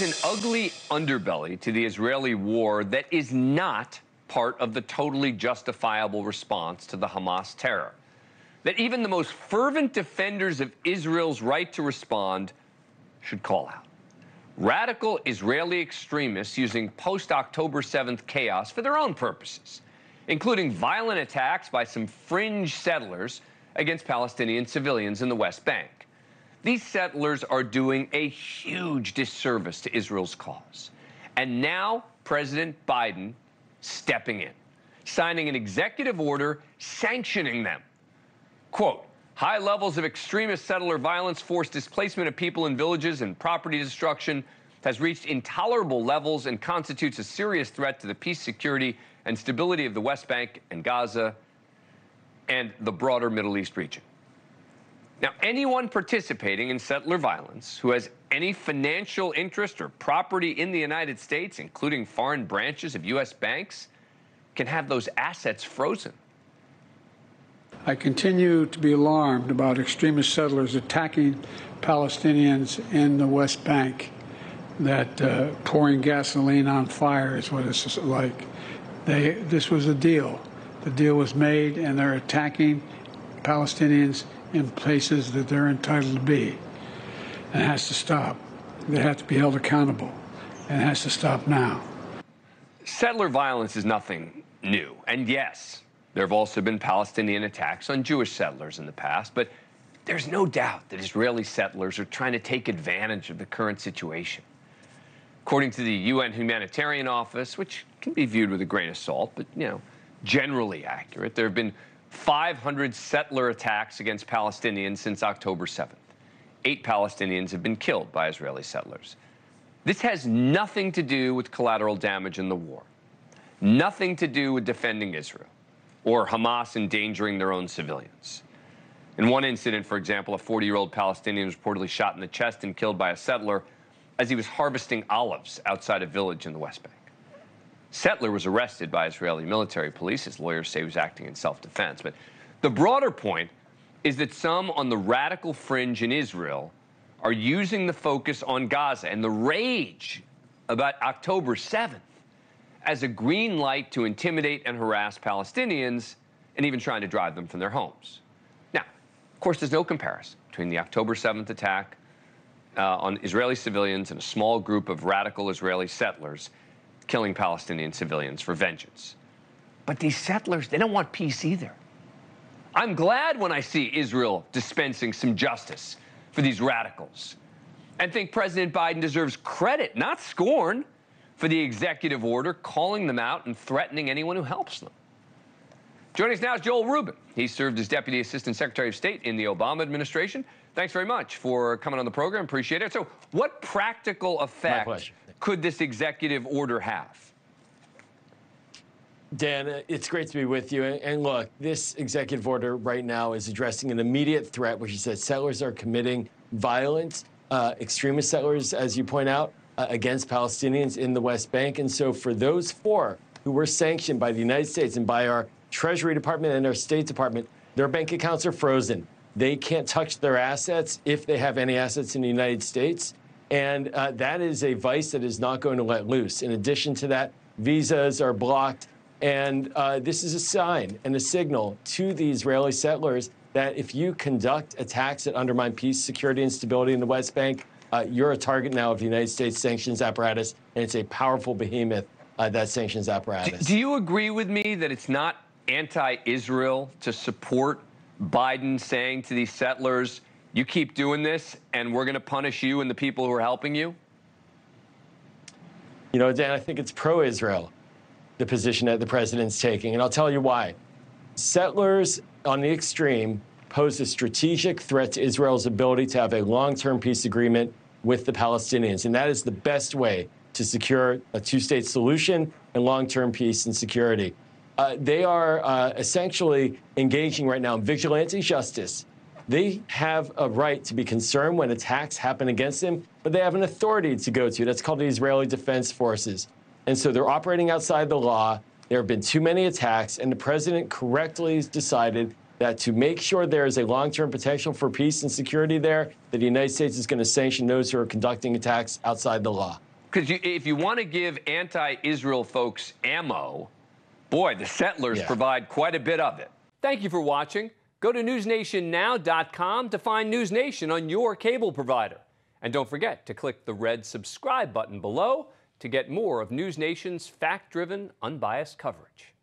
is an ugly underbelly to the Israeli war that is not part of the totally justifiable response to the Hamas terror. That even the most fervent defenders of Israel's right to respond should call out. Radical Israeli extremists using post-October 7th chaos for their own purposes, including violent attacks by some fringe settlers against Palestinian civilians in the West Bank. These settlers are doing a huge disservice to Israel's cause. And now President Biden stepping in, signing an executive order sanctioning them. Quote, high levels of extremist settler violence, forced displacement of people in villages, and property destruction has reached intolerable levels and constitutes a serious threat to the peace, security, and stability of the West Bank and Gaza and the broader Middle East region. Now, anyone participating in settler violence who has any financial interest or property in the United States, including foreign branches of U.S. banks, can have those assets frozen. I continue to be alarmed about extremist settlers attacking Palestinians in the West Bank, that pouring gasoline on fire is what it's like. This was a deal. The deal was made, and they're attacking Palestinians in places that they're entitled to be. And it has to stop. They have to be held accountable. And it has to stop now. Settler violence is nothing new. And yes, there have also been Palestinian attacks on Jewish settlers in the past, but there's no doubt that Israeli settlers are trying to take advantage of the current situation. According to the UN Humanitarian Office, which can be viewed with a grain of salt, but, generally accurate, there have been 500 settler attacks against Palestinians since October 7th. 8 Palestinians have been killed by Israeli settlers. This has nothing to do with collateral damage in the war, nothing to do with defending Israel or Hamas endangering their own civilians. In one incident, for example, a 40-year-old Palestinian was reportedly shot in the chest and killed by a settler as he was harvesting olives outside a village in the West Bank. Settler was arrested by Israeli military police. His lawyers say he was acting in self-defense. But the broader point is that some on the radical fringe in Israel are using the focus on Gaza and the rage about October 7th as a green light to intimidate and harass Palestinians and even trying to drive them from their homes. Now, of course, there's no comparison between the October 7th attack on Israeli civilians and a small group of radical Israeli settlers killing Palestinian civilians for vengeance. But these settlers, they don't want peace either. I'm glad when I see Israel dispensing some justice for these radicals and think President Biden deserves credit, not scorn, for the executive order calling them out and threatening anyone who helps them. Joining us now is Joel Rubin. He served as Deputy Assistant Secretary of State in the Obama administration. Thanks very much for coming on the program. Appreciate it. So what practical effect could this executive order have? Dan, it's great to be with you. And look, this executive order right now is addressing an immediate threat, which is that settlers are committing violent, extremist settlers, as you point out, against Palestinians in the West Bank. And so for those 4 who were sanctioned by the United States and by our Treasury Department and our State Department, their bank accounts are frozen. They can't touch their assets if they have any assets in the United States. And that is a vice that is not going to let loose. In addition to that, visas are blocked. And this is a sign and a signal to the Israeli settlers that if you conduct attacks that undermine peace, security, and stability in the West Bank, you're a target now of the United States sanctions apparatus, and it's a powerful behemoth, that sanctions apparatus. Do you agree with me that it's not anti-Israel to support Biden saying to these settlers, you keep doing this, and we're going to punish you and the people who are helping you? You know, Dan, I think it's pro-Israel, the position that the president's taking, and I'll tell you why. Settlers on the extreme pose a strategic threat to Israel's ability to have a long-term peace agreement with the Palestinians, and that is the best way to secure a two-state solution and long-term peace and security. They are essentially engaging right now in vigilante justice. They have a right to be concerned when attacks happen against them, but they have an authority to go to. That's called the Israeli Defense Forces. And so they're operating outside the law. There have been too many attacks, and the president correctly has decided that to make sure there is a long-term potential for peace and security there, that the United States is going to sanction those who are conducting attacks outside the law. Because if you want to give anti-Israel folks ammo, boy, the settlers provide quite a bit of it. Thank you for watching. Go to newsnationnow.com to find NewsNation on your cable provider. And don't forget to click the red subscribe button below to get more of NewsNation's fact-driven, unbiased coverage.